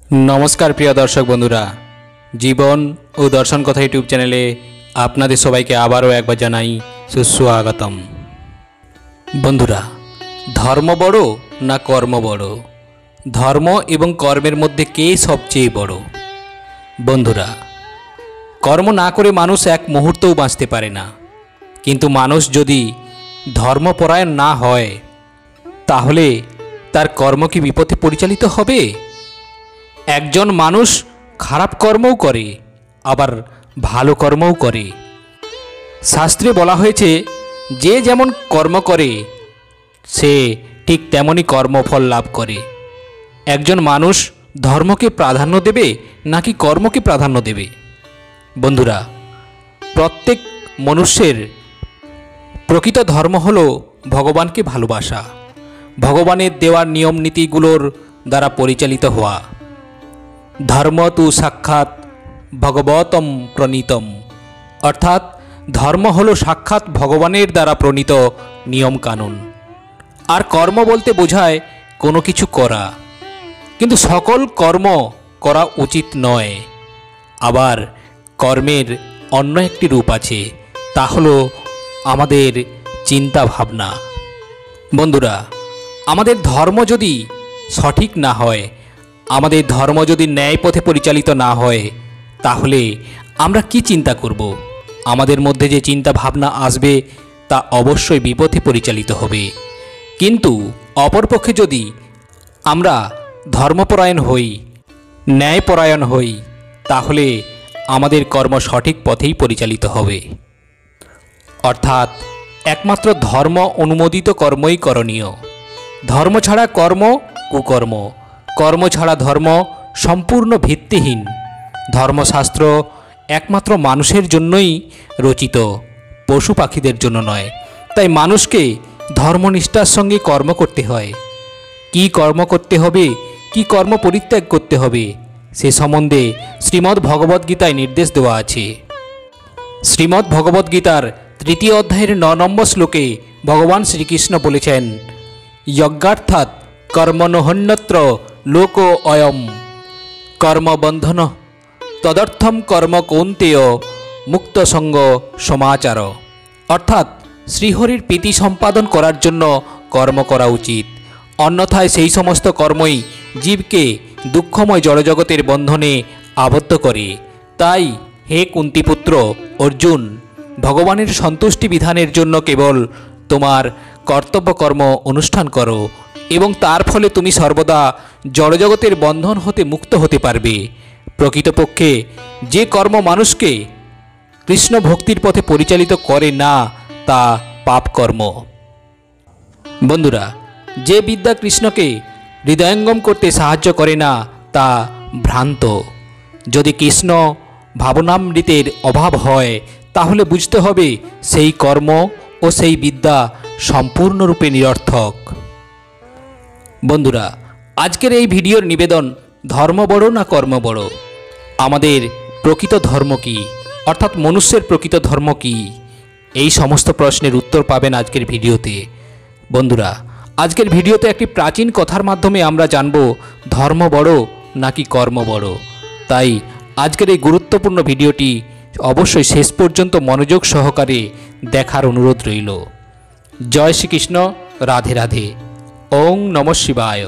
नमस्कार प्रिय दर्शक बंधुरा जीवन और दर्शन कथा यूट्यूब चैनेले आपनादेर सबाइके आबारो एकबार जानाई सुस्वागतम। बंधुरा धर्म बड़ो ना कर्म बड़ो, धर्म एवं कर्मेर मध्य के सबचेये बड़ो? बंधुरा कर्म ना करे मानुष एक मुहूर्तও बाँचते पारे ना, किन्तु मानुष यदि धर्मपरायण ना हय ताहले तार कर्म कि विपथे परिचालित हबे? एकजन मानुष खराब कर्मও करे आबार भालो कर्मও करे। शास्त्रे बला हयेछे जे जेमन कर्म करे से ठीक तेमनই कर्मफल लाभ करे। एकजन मानुष धर्मके प्राधान्य देबे नाकि कर्मके प्राधान्य देबे? बंधुरा प्रत्येक मनुष्येर प्रकृत धर्म हलो भगवानके भालोबासा, भगवानेर देवा नियम नीतिगुलोर द्वारा परिचालित हवा। धर्म तो साक्षात भगवतम प्रणीतम, अर्थात धर्म हलो साक्षात भगवानेर द्वारा प्रणीत नियम कानून। और कर्म बोलते बोझाय कोनो किछु करा, किन्तु सकल कर्म करा उचित नय। आबार कर्मेर अन्य एकटी रूप आछे, ता हलो आमादेर चिंता भावना। बंधुरा आमादेर धर्म यदि सठिक ना हय, आमादेर धर्म यदि न्याय पथे परिचालित ना हय ताहले आमरा कि चिंता करब? आमादेर मध्य जे चिंता भावना आसबे ता अवश्यई विपथे परिचालित हबे। किन्तु अपरपक्षे यदि आमरा धर्मपरायण हई, न्यायपरायण हई ताहले आमादेर कर्म सठिक पथेई परिचालित हबे। अर्थात एकमात्र धर्म अनुमोदित कर्मई करणीय। धर्म छाड़ा कर्म कुकर्म, कर्म छाड़ा धर्म सम्पूर्ण भित्तिहीन। धर्मशास्त्र एकमात्र मानुषेर जन्यई रचित, पशु पाखिदेर जन्य नय। ताई मानुषके धर्मनिष्ठार संगे कर्म करते हय। कि कर्म करते हबे, कि कर्म परित्याग करते हबे से सम्बन्धे श्रीमद् भगवद गीताय निर्देश देवा आछे। श्रीमद् भगवद गीतार 3 अध्यायेर 9 नम्बर श्लोके भगवान श्रीकृष्ण बोलेछेन, यज्ञार्थात् कर्मणोऽन्यत्र लोको अयम कर्म बंधन तदर्थम कर्म कौन्तेय मुक्त संग समाचार। अर्थात श्रीहरिर प्रीति सम्पादन करार जन्य कर्म करा उचित, अन्यथाय सेई समस्त कर्मई जीवके दुःखमय जड़जगतेर बंधने आबद्ध करे। ताई हे कुंतीपुत्र अर्जुन, भगवानेर सन्तुष्टि विधानेर जन्य केवल तोमार कर्तव्य कर्म अनुष्ठान करो एवं तार फले तुमी सर्वदा जड़जगतेर बंधन होते मुक्त होते पारबे। प्रकृतपक्षे जे कर्म मानुषके कृष्ण भक्तिर पथे परिचालित करे ना ता पाप कर्म। बंधुरा जे विद्या कृष्णके हृदयंगम करते साहाय्य करे ना ता भ्रांत। यदि कृष्ण भावनामृतेर अभाव हय ताहले बुझते हबे सेई कर्म ओ सेई विद्या सम्पूर्ण रूपे निरर्थक। बंधुरा आजकेर এই ভিডিওর निवेदन धर्म बड़ो ना कर्म बड़ो, आमादेर प्रकृत धर्म की अर्थात मनुष्येर प्रकृत धर्म की, এই समस्त प्रश्नेर उत्तर पाबेन आजकेर भिडियोते। बंधुरा आजकेर भिडियोते एकटी प्राचीन कथार माध्यमे आमरा जानबो धर्म बड़ो नाकि कर्म बड़ो। ताई आजकेर এই गुरुत्वपूर्ण भिडियोटी अवश्यई शेष पर्यन्त मनोयोग सहकारे देखार अनुरोध रइल। जय श्रीकृष्ण, राधे राधे, ओं नमः शिवाय।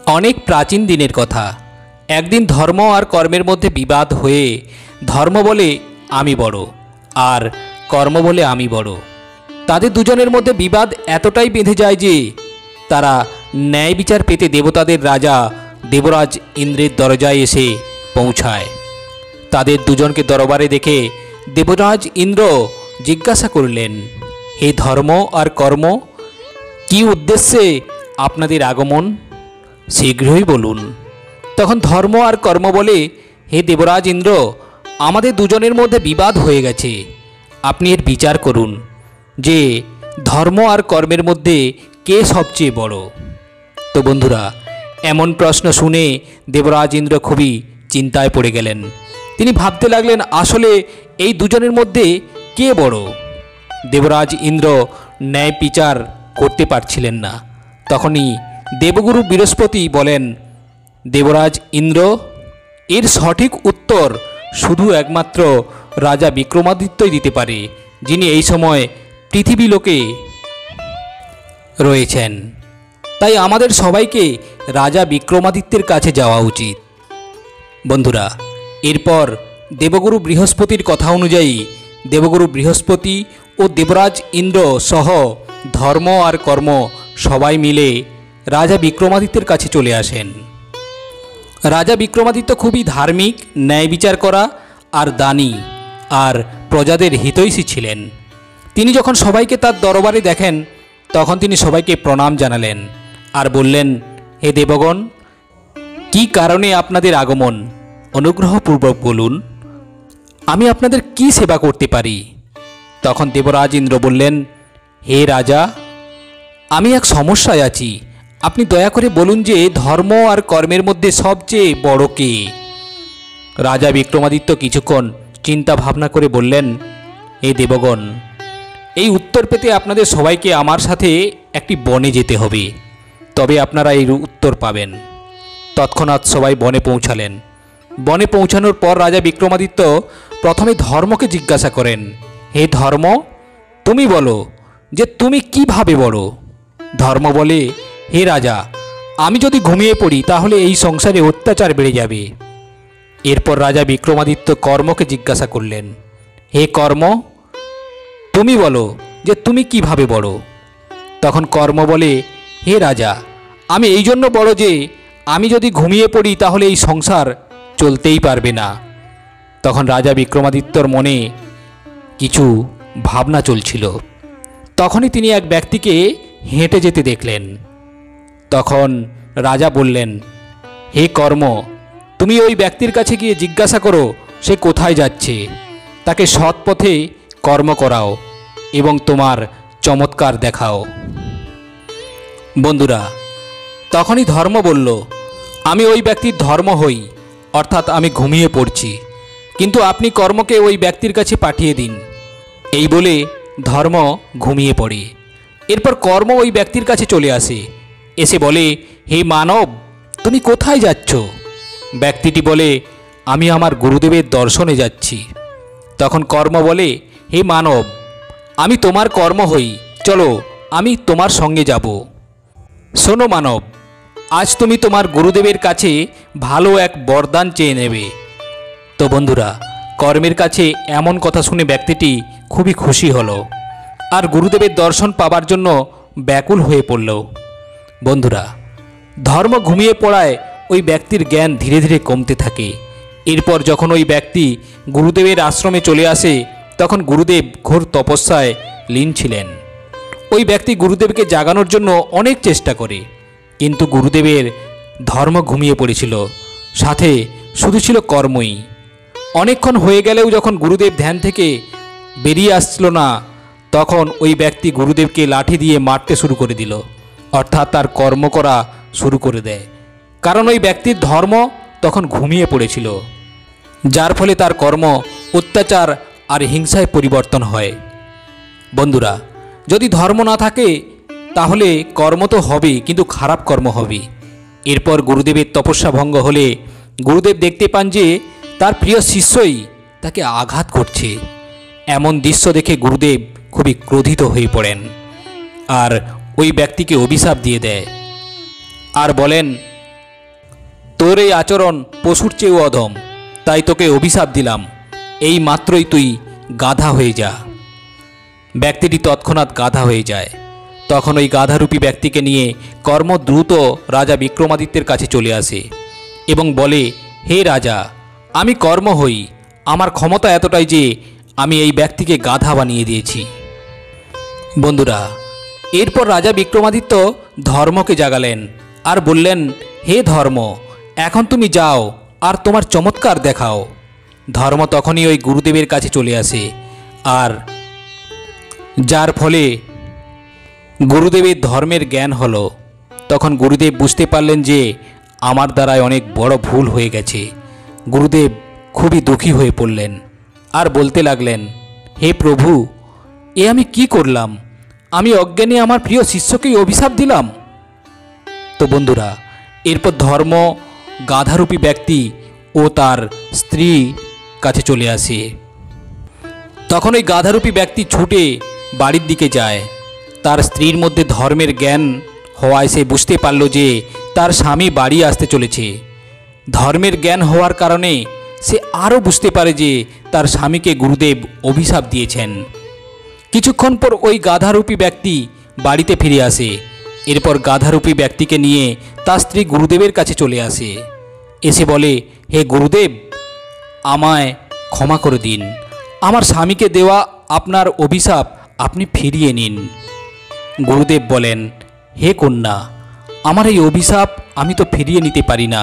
अनेक प्राचीन दिनेर कथा। एकदिन धर्म और कर्मेर मध्य विवाद हुए धर्म बोले आमी बड़ो और कर्म बोले आमी बड़ो। तादेर दुजनेर मध्य विवाद एतटाई बेधे जाए जे तारा न्याय विचार पेते देवतादेर राजा देवराज इंद्रेर दरजाय एसे पौंछाय। तादेर दुजनके दरबारे देखे देवराज इंद्र जिज्ञासा करलेन, हे धर्म और कर्म, कि उद्देश्ये आपनादेर आगमन? शीघ्रई बोलुन। तखन धर्म और कर्म बोले, हे देवराज इंद्र, आमादेर दुजनेर मध्य विवाद हये गेछे, आपनि एर विचार करुन जे धर्म और कर्मेर मध्य के सबचेये बड़ो। तो बंधुरा एमन प्रश्न शुने देवराज इंद्र खूबই चिंताय पड़े गेलेन। तिनि भाबते लागलेन आसले এই দুজনের মধ্যে কে বড়। দেবরাজ ইন্দ্র ন্যায় বিচার করতে পারছিলেন না। তখনই देवगुरु बृहस्पति बोलें, দেবরাজ ইন্দ্র? এর সঠিক উত্তর শুধু একমাত্র রাজা বিক্রমাদিত্যই দিতে পারে, যিনি এই সময় পৃথিবী লোকে রয়েছেন। তাই আমাদের সবাইকে রাজা বিক্রমাদিত্যের কাছে যাওয়া উচিত। বন্ধুরা, এরপর দেবগুরু বৃহস্পতির কথা অনুযায়ী দেবগুরু বৃহস্পতি ও দেবরাজ ইন্দ্র সহ ধর্ম আর কর্ম সবাই মিলে রাজা বিক্রমাদিত্যের কাছে চলে আসেন। রাজা বিক্রমাদিত্য খুবই ধার্মিক, ন্যায় বিচার করা আর দানী আর প্রজাদের হিতৈষী ছিলেন। তিনি যখন সবাইকে তার দরবারে দেখেন তখন তিনি সবাইকে প্রণাম জানালেন আর বললেন, হে দেবগণ, কি কারণে আপনাদের আগমন? অনুগ্রহপূর্বক বলুন, আমি আপনাদের কি সেবা করতে পারি? তখন দেবরাজ ইন্দ্র বললেন, হে রাজা, আমি এক সমস্যায় আছি। আপনি দয়া করে বলুন যে ধর্ম আর কর্মের মধ্যে সবচেয়ে বড় কে? রাজা বিক্রমাদিত্য কিছুক্ষণ চিন্তা ভাবনা করে বললেন, হে দেবগণ, এই উত্তর পেতে আপনাদের সবাইকে আমার সাথে একটি বনে যেতে হবে, তবে আপনারা এই উত্তর পাবেন। তৎক্ষণাৎ সবাই বনে পৌঁছালেন। বনে পৌঁছানোর পর রাজা বিক্রমাদিত্য প্রথমে ধর্মকে জিজ্ঞাসা করেন, হে ধর্ম, তুমি বলো যে তুমি কিভাবে বড়? ধর্ম বলে, হে রাজা, আমি যদি ঘুমিয়ে পড়ি তাহলে এই সংসারে অত্যাচার বেড়ে যাবে। এরপর রাজা বিক্রমাদিত্য কর্মকে জিজ্ঞাসা করলেন, হে কর্ম, তুমি বলো যে তুমি কিভাবে বড়? তখন কর্ম বলে, হে রাজা, আমি এই জন্য বড় যে আমি যদি ঘুমিয়ে পড়ি তাহলে এই সংসার চলতেই পারবে না। তখন রাজা বিক্রমাদিত্যর মনে কিছু ভাবনা চলছিল। তখনই তিনি এক ব্যক্তিকে হেঁটে যেতে দেখলেন। তখন রাজা বললেন, হে কর্ম, তুমি ওই ব্যক্তির কাছে গিয়ে জিজ্ঞাসা করো সে কোথায় যাচ্ছে। তাকে সৎ পথে কর্ম করাও এবং তোমার চমৎকার দেখাও। বন্ধুরা, তখনই ধর্ম বলল, আমি ওই ব্যক্তির ধর্ম হই, অর্থাৎ আমি ঘুমিয়ে পড়ছি, কিন্তু আপনি কর্মকে ওই ব্যক্তির কাছে পাঠিয়ে দিন। এই বলে ধর্ম ঘুমিয়ে পড়ে। এরপর কর্ম ওই ব্যক্তির কাছে চলে আসে, এসে বলে, হে মানব, তুমি কোথায় যাচ্ছ? ব্যক্তিটি বলে, আমি আমার গুরুদেবের দর্শনে যাচ্ছি। তখন কর্ম বলে, হে মানব, আমি তোমার কর্ম হই, চলো আমি তোমার সঙ্গে যাব। শোনো মানব, আজ তুমি তোমার গুরুদেবের কাছে ভালো এক বরদান চেয়ে নেবে। তো বন্ধুরা, কর্মের কাছে এমন কথা শুনে ব্যক্তিটি খুবই খুশি হলো আর গুরুদেবের দর্শন পাবার জন্য ব্যাকুল হয়ে পড়ল। বন্ধুরা, ধর্ম ঘুমিয়ে পড়ায় ওই ব্যক্তির জ্ঞান ধীরে ধীরে কমতে থাকে। এরপর যখন ওই ব্যক্তি গুরুদেবের আশ্রমে চলে আসে তখন গুরুদেব ঘোর তপস্যায় লীন ছিলেন। ওই ব্যক্তি গুরুদেবকে জাগানোর জন্য অনেক চেষ্টা করে, কিন্তু গুরুদেবের ধর্ম ঘুমিয়ে পড়েছিল, সাথে শুধু ছিল কর্মই। অনেকক্ষণ হয়ে গেলেও যখন গুরুদেব ধ্যান থেকে বেরিয়ে আসছিল না, তখন ওই ব্যক্তি গুরুদেবকে লাঠি দিয়ে মারতে শুরু করে দিল, অর্থাৎ তার কর্ম করা শুরু করে দেয়। কারণ ওই ব্যক্তির ধর্ম তখন ঘুমিয়ে পড়েছিল, যার ফলে তার কর্ম অত্যাচার আর হিংসায় পরিবর্তন হয়। বন্ধুরা, যদি ধর্ম না থাকে তাহলে কর্ম তো হবে, কিন্তু খারাপ কর্ম হবে। এরপর গুরুদেবের তপস্যা ভঙ্গ হলে গুরুদেব দেখতে পান যে তার প্রিয় শিষ্যই তাকে আঘাত করছে। এমন দৃশ্য দেখে গুরুদেব খুবই ক্রোধিত হয়ে পড়েন আর ওই ব্যক্তিকে অভিশাপ দিয়ে দেয় আর বলেন, তোর এই আচরণ পশুর চেয়েও অধম, তাই তোকে অভিশাপ দিলাম, এই মাত্রই তুই গাধা হয়ে যা। ব্যক্তিটি তৎক্ষণাৎ গাধা হয়ে যায়। তখন ওই গাধারূপী ব্যক্তিকে নিয়ে কর্ম দ্রুত রাজা বিক্রমাদিত্যের কাছে চলে আসে এবং বলে, হে রাজা, আমি কর্ম হই, আমার ক্ষমতা এতটাই যে আমি এই ব্যক্তিকে গাধা বানিয়ে দিয়েছি। বন্ধুরা, এরপর রাজা বিক্রমাদিত্য ধর্মকে জাগালেন আর বললেন, হে ধর্ম, এখন তুমি যাও আর তোমার চমৎকার দেখাও। ধর্ম তখনই ওই গুরুদেবের কাছে চলে আসে আর যার ফলে গুরুদেবের ধর্মের জ্ঞান হলো। তখন গুরুদেব বুঝতে পারলেন যে আমার দ্বারায় অনেক বড় ভুল হয়ে গেছে। গুরুদেব খুবই দুঃখী হয়ে পড়লেন আর বলতে লাগলেন, হে প্রভু, এ আমি কি করলাম? আমি অজ্ঞানে আমার প্রিয় শিষ্যকেই অভিশাপ দিলাম। তো বন্ধুরা, এরপর ধর্ম গাধারূপী ব্যক্তি ও তার স্ত্রী কাছে চলে আসে। তখন ওই গাধারূপী ব্যক্তি ছুটে বাড়ির দিকে যায়। তার স্ত্রীর মধ্যে ধর্মের জ্ঞান হওয়ায় সে বুঝতে পারল যে তার স্বামী বাড়ি আসতে চলেছে। ধর্মের জ্ঞান হওয়ার কারণে সে আরও বুঝতে পারে যে তার স্বামীকে গুরুদেব অভিশাপ দিয়েছেন। কিছুক্ষণ পর ওই গাধারূপী ব্যক্তি বাড়িতে ফিরে আসে। এরপর গাধারূপী ব্যক্তিকে নিয়ে তার স্ত্রী গুরুদেবের কাছে চলে আসে। এসে বলে, হে গুরুদেব, আমায় ক্ষমা করে দিন। আমার স্বামীকে দেওয়া আপনার অভিশাপ আপনি ফিরিয়ে নিন। গুরুদেব বলেন, হে কন্যা, আমার এই অভিশাপ আমি তো ফিরিয়ে নিতে পারি না,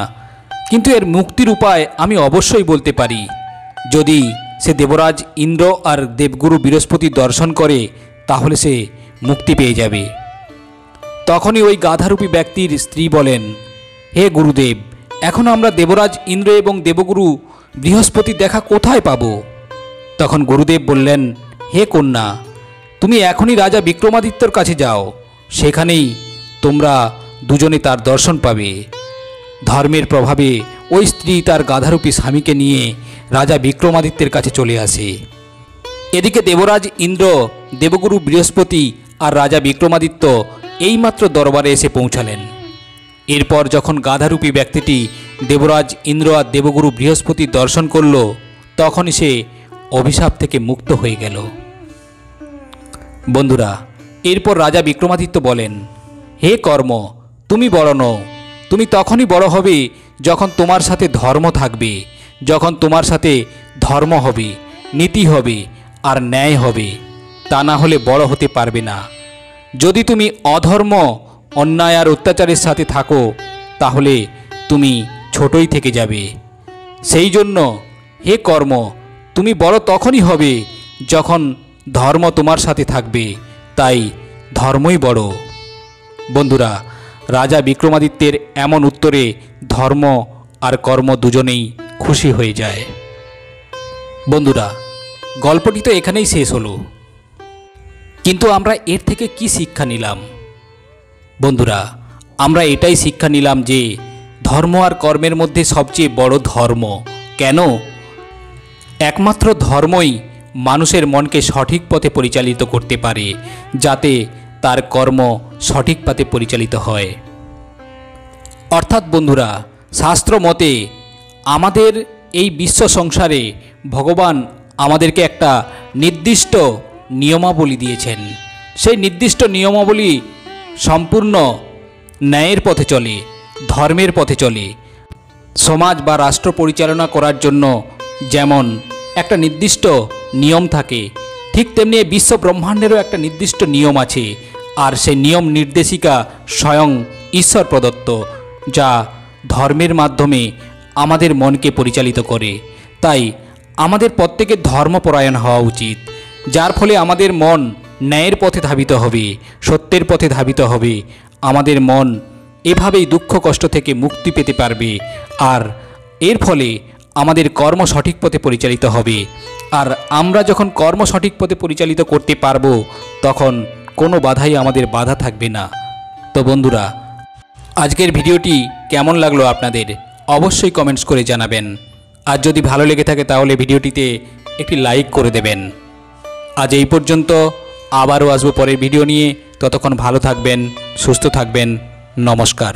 কিন্তু এর মুক্তির উপায় আমি অবশ্যই বলতে পারি। যদি সে দেবরাজ ইন্দ্র আর দেবগুরু বৃহস্পতি দর্শন করে তাহলে সে মুক্তি পেয়ে যাবে। তখনই ওই গাধারূপী ব্যক্তির স্ত্রী বলেন, হে গুরুদেব, এখন আমরা দেবরাজ ইন্দ্র এবং দেবগুরু বৃহস্পতি দেখা কোথায় পাব? তখন গুরুদেব বললেন, হে কন্যা, তুমি এখনই রাজা বিক্রমাদিত্যর কাছে যাও, সেখানেই তোমরা দুজনে তার দর্শন পাবে। ধর্মের প্রভাবে ওই স্ত্রী তার গাধারূপী স্বামীকে নিয়ে রাজা বিক্রমাদিত্যের কাছে চলে আসে। এদিকে দেবরাজ ইন্দ্র, দেবগুরু বৃহস্পতি আর রাজা বিক্রমাদিত্য এইমাত্র দরবারে এসে পৌঁছালেন। এরপর যখন গাধারূপী ব্যক্তিটি দেবরাজ ইন্দ্র আর দেবগুরু বৃহস্পতি দর্শন করল, তখনই সে অভিশাপ থেকে মুক্ত হয়ে গেল। বন্ধুরা, এরপর রাজা বিক্রমাদিত্য বলেন, হে কর্ম, তুমি বড় নও। তুমি তখনই বড় হবে যখন তোমার সাথে ধর্ম থাকবে, যখন তোমার সাথে ধর্ম হবে, নীতি হবে আর ন্যায় হবে। তা না হলে বড় হতে পারবে না। যদি তুমি অধর্ম, অন্যায় আর অত্যাচারের সাথে থাকো তাহলে তুমি ছোটই থেকে যাবে। সেই জন্য হে কর্ম, তুমি বড় তখনই হবে যখন ধর্ম তোমার সাথে থাকবে, তাই ধর্মই বড়। বন্ধুরা, রাজা বিক্রমাদিত্যের এমন উত্তরে ধর্ম আর কর্ম দুজনেই খুশি হয়ে যায়। বন্ধুরা, গল্পটি তো এখানেই শেষ হলো, কিন্তু আমরা এর থেকে কি শিক্ষা নিলাম? বন্ধুরা, আমরা এটাই শিক্ষা নিলাম যে ধর্ম আর কর্মের মধ্যে সবচেয়ে বড় ধর্ম। কেন? একমাত্র ধর্মই মানুষের মনকে সঠিক পথে পরিচালিত করতে পারে, যাতে তার কর্ম সঠিক পথে পরিচালিত হয়। অর্থাৎ বন্ধুরা, শাস্ত্র মতে আমাদের এই বিশ্ব সংসারে ভগবান আমাদেরকে একটা নির্দিষ্ট নিয়মাবলী দিয়েছেন। সেই নির্দিষ্ট নিয়মাবলী সম্পূর্ণ ন্যায়ের পথে চলে, ধর্মের পথে চলে। সমাজ বা রাষ্ট্র পরিচালনা করার জন্য যেমন একটা নির্দিষ্ট নিয়ম থাকে, ঠিক তেমনি বিশ্ব ব্রহ্মাণ্ডেরও একটা নির্দিষ্ট নিয়ম আছে। আর সেই নিয়ম নির্দেশিকা স্বয়ং ঈশ্বর প্রদত্ত, যা ধর্মের মাধ্যমে আমাদের মনকে পরিচালিত করে। তাই আমাদের প্রত্যেকের ধর্মপরায়ণ হওয়া উচিত, যার ফলে আমাদের মন ন্যায়ের পথে ধাবিত হবে, সত্যের পথে ধাবিত হবে। আমাদের মন এভাবেই দুঃখ কষ্ট থেকে মুক্তি পেতে পারবে। আর এর ফলে আমাদের কর্ম সঠিক পথে পরিচালিত হবে। আর আমরা যখন কর্ম সঠিক পথে পরিচালিত করতে পারবো, তখন কোনো বাধাই আমাদের বাধা থাকবে না। তো বন্ধুরা, আজকের ভিডিওটি কেমন লাগলো আপনাদের অবশ্যই কমেন্টস করে জানাবেন। আর যদি ভালো লেগে থাকে তাহলে ভিডিওটিতে একটি লাইক করে দেবেন। আজ এই পর্যন্ত, আবারও আসবো পরের ভিডিও নিয়ে। ততক্ষণ ভালো থাকবেন, সুস্থ থাকবেন। নমস্কার।